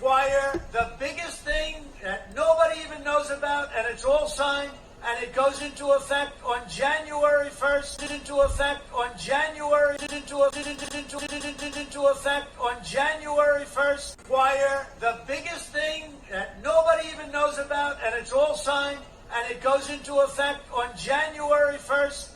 acquire the biggest thing that nobody even knows about, and it's all signed, and it goes into effect on January 1st, into effect on January, into effect on January 1st. Acquire the biggest thing that nobody even knows about, and it's all signed, and it goes into effect on January 1st.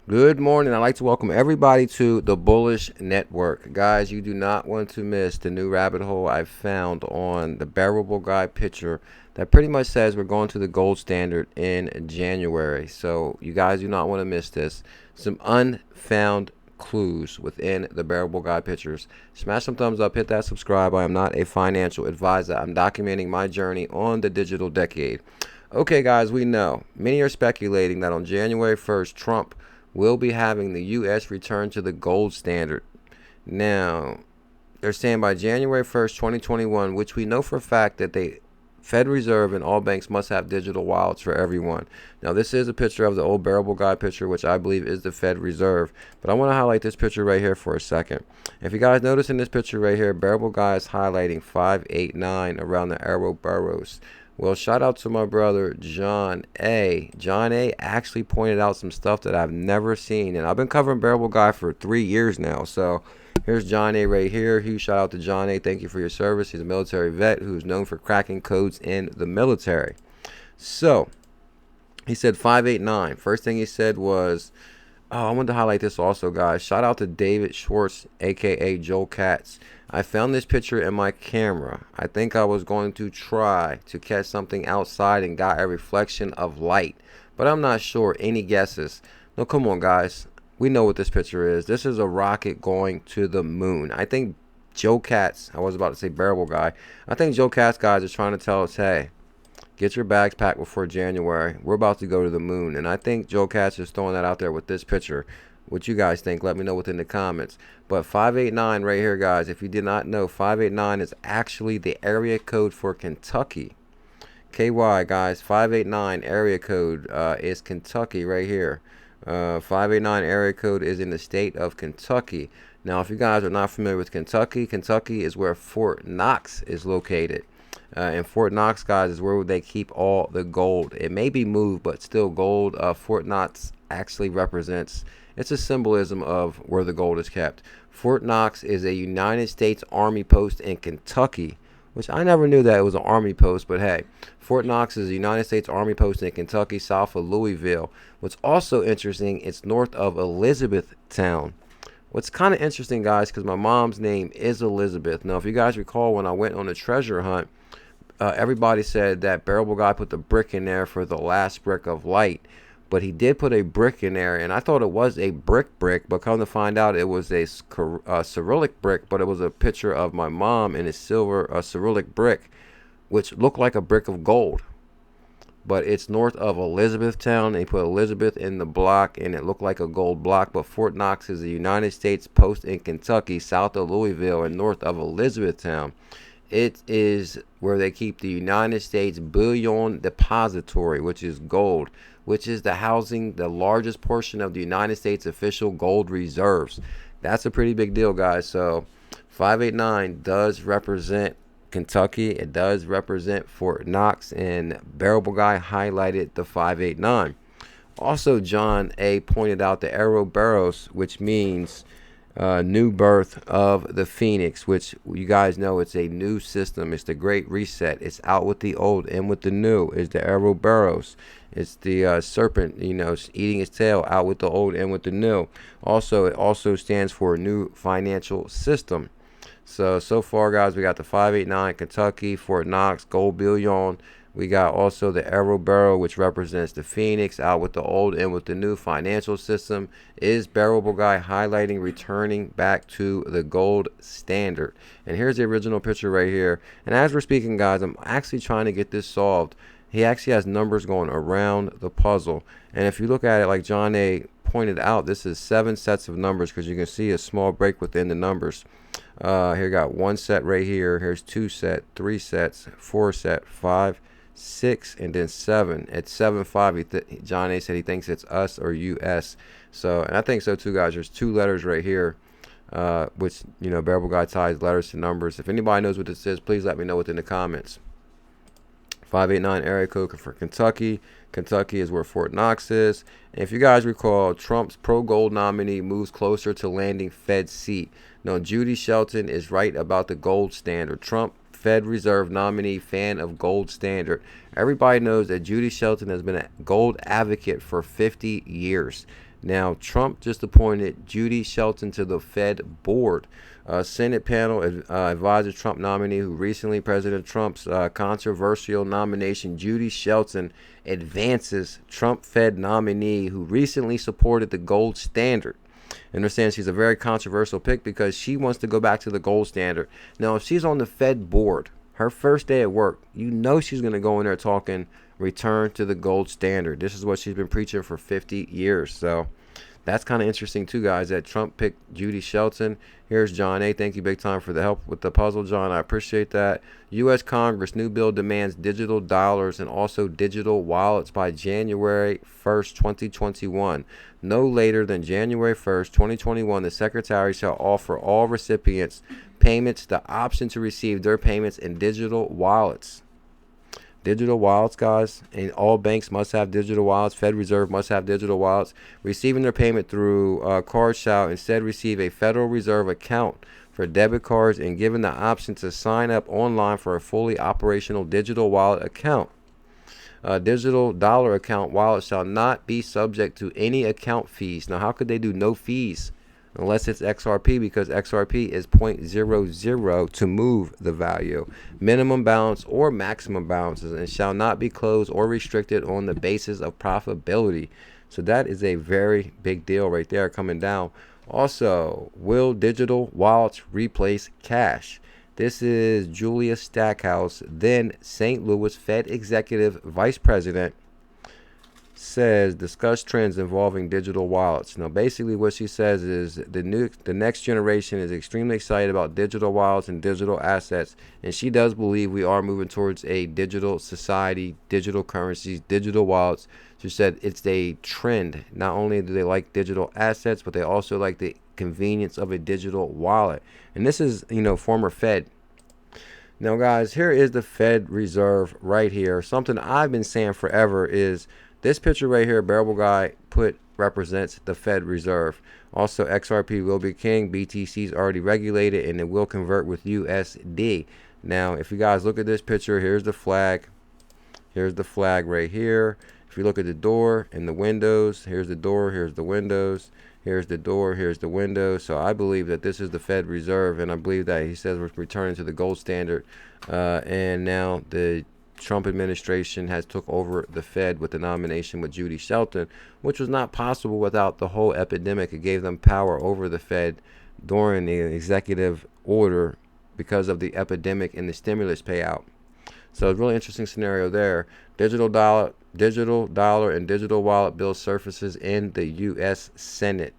Good morning. I'd like to welcome everybody to the Bullish Network. Guys, you do not want to miss the new rabbit hole I've found on the bearable guy picture that pretty much says we're going to the gold standard in January. So you guys do not want to miss this. Some unfound clues within the bearable guy pictures. Smash some thumbs up, hit that subscribe. I am not a financial advisor. I'm documenting my journey on the digital decade. Okay, guys, we know many are speculating that on January 1st, Trump will be having the U.S. return to the gold standard. Now, they're saying by January 1st, 2021, which we know for a fact that the Fed Reserve and all banks must have digital wallets for everyone. Now, this is a picture of the old bearable guy picture, which I believe is the Fed Reserve. But I want to highlight this picture right here for a second. If you guys notice in this picture right here, bearable guy is highlighting 589 around the arrow burrows. Well, shout out to my brother, John A. John A. actually pointed out some stuff that I've never seen. And I've been covering bearable guy for 3 years now. So here's John A. right here. Huge shout out to John A. Thank you for your service. He's a military vet who's known for cracking codes in the military. So he said 589. First thing he said was, I wanted to highlight this also, guys. Shout out to David Schwartz, a.k.a. Joel Katz. I found this picture in my camera. I think I was going to try to catch something outside and got a reflection of light, but I'm not sure. Any guesses? No, come on, guys. We know what this picture is. This is a rocket going to the moon. I think Joe Katz, I was about to say bearable guy. I think Joe Katz, guys, is trying to tell us, hey, get your bags packed before January. We're about to go to the moon. And I think Joe Katz is throwing that out there with this picture. What you guys think, let me know within the comments. But 589 right here, guys, if you did not know, 589 is actually the area code for Kentucky. KY, guys, 589 area code is Kentucky right here. 589 area code is in the state of Kentucky. Now, if you guys are not familiar with Kentucky, Kentucky is where Fort Knox is located. And Fort Knox, guys, is where they keep all the gold. It may be moved, but still gold. Fort Knox actually represents, it's a symbolism of where the gold is kept. Fort Knox is a United States Army post in Kentucky, which I never knew that it was an Army post, but hey, Fort Knox is a United States Army post in Kentucky, south of Louisville. What's also interesting, it's north of Elizabethtown. What's kind of interesting, guys, because my mom's name is Elizabeth. Now, if you guys recall, when I went on a treasure hunt, everybody said that bearable guy put the brick in there for the last brick of light. But he did put a brick in there, and I thought it was a brick, but come to find out it was a Cyrillic brick, but it was a picture of my mom in a silver Cyrillic brick, which looked like a brick of gold. But it's north of Elizabethtown. They put Elizabeth in the block, and it looked like a gold block. But Fort Knox is a United States post in Kentucky, south of Louisville and north of Elizabethtown. It is where they keep the United States Bullion Depository, which is gold, which is the housing the largest portion of the United States official gold reserves. That's a pretty big deal, guys. So 589 does represent Kentucky. It does represent Fort Knox, and bearable guy highlighted the 589. Also, John A. pointed out the Ouroboros, which means new birth of the phoenix, which you guys know it's a new system. It's the great reset. It's out with the old and with the new. Is the Ouroboros. It's the serpent, eating its tail, out with the old and with the new. Also, it also stands for new financial system. So far, guys, we got the 589 Kentucky, Fort Knox, gold bullion. We got also the Ouroboros, which represents the phoenix, out with the old and with the new financial system. Is bearable guy highlighting returning back to the gold standard. And here's the original picture right here. And as we're speaking, guys, I'm actually trying to get this solved. He actually has numbers going around the puzzle. And if you look at it, like John A. pointed out, this is 7 sets of numbers, because you can see a small break within the numbers. Here got 1 set right here. Here's 2 set, 3 sets, 4 set, 5, 6, and then 7. At 7-5, John A. said he thinks it's us or US. So, and I think so too, guys. There's 2 letters right here. which, you know, Bearable Guy ties letters to numbers. If anybody knows what this is, please let me know within the comments. 589 area code for Kentucky. Kentucky is where Fort Knox is. And if you guys recall, Trump's pro-gold nominee moves closer to landing Fed seat. Now, Judy Shelton is right about the gold standard. Trump, Fed Reserve nominee, fan of gold standard. Everybody knows that Judy Shelton has been a gold advocate for 50 years. Now, Trump just appointed Judy Shelton to the Fed board. Senate panel advises Trump nominee who recently President Trump's controversial nomination. Judy Shelton advances Trump Fed nominee who recently supported the gold standard. Understand she's a very controversial pick because she wants to go back to the gold standard. Now, if she's on the Fed board, her first day at work, you know she's going to go in there talking return to the gold standard. This is what she's been preaching for 50 years. So that's kind of interesting too, guys, that Trump picked Judy Shelton. Here's John A. Thank you big time for the help with the puzzle, John. I appreciate that. U.S. Congress new bill demands digital dollars and also digital wallets by January 1st, 2021. No later than January 1st, 2021, the Secretary shall offer all recipients payments the option to receive their payments in digital wallets. Digital wallets, guys, and all banks must have digital wallets. Fed Reserve must have digital wallets. Receiving their payment through cards shall instead receive a Federal Reserve account for debit cards and given the option to sign up online for a fully operational digital wallet account. Digital dollar account wallet shall not be subject to any account fees. Now, how could they do no fees unless it's XRP? Because XRP is 0.00 to move the value. Minimum balance or maximum balances, and shall not be closed or restricted on the basis of profitability. So that is a very big deal right there coming down. Also, will digital wallets replace cash? This is Julia Stackhouse, then St. Louis Fed Executive Vice President, says discuss trends involving digital wallets. Now, basically what she says is the next generation is extremely excited about digital wallets and digital assets, and she does believe we are moving towards a digital society, digital currencies, digital wallets. She said it's a trend. Not only do they like digital assets, but they also like the convenience of a digital wallet. And this is, you know, former Fed. Now, guys, here is the Fed Reserve right here. Something I've been saying forever is this picture right here, Bearable Guy represents the Fed Reserve. Also, XRP will be king. BTC is already regulated, and it will convert with USD. Now, if you guys look at this picture, here's the flag. Here's the flag right here. If you look at the door and the windows, here's the door, here's the windows, here's the door, here's the windows. So I believe that this is the Fed Reserve, and I believe that he says we're returning to the gold standard. And now the Trump administration has took over the Fed with the nomination with Judy Shelton, which was not possible without the whole epidemic. It gave them power over the Fed during the executive order because of the epidemic and the stimulus payout. So it's a really interesting scenario there. Digital dollar and digital wallet bill surfaces in the U.S. Senate.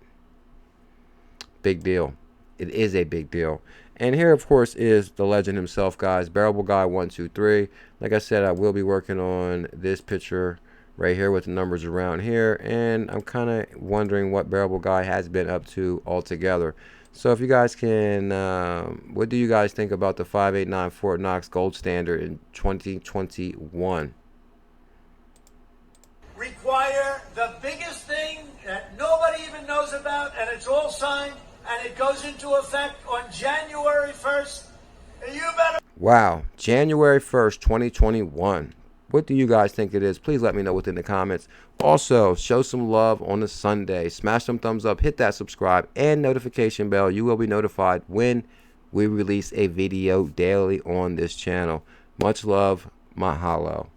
Big deal. It is a big deal. And here, of course, is the legend himself, guys. Bearable Guy 123. Like I said, I will be working on this picture right here with the numbers around here. And I'm kind of wondering what Bearable Guy has been up to altogether. So if you guys can, what do you guys think about the 589 Fort Knox gold standard in 2021? Require the biggest thing that nobody even knows about, and it's all signed, and it goes into effect on January 1st. You better. Wow, January 1st, 2021. What do you guys think it is? Please let me know within the comments. Also, show some love on a Sunday. Smash some thumbs up, hit that subscribe and notification bell. You will be notified when we release a video daily on this channel. Much love. Mahalo.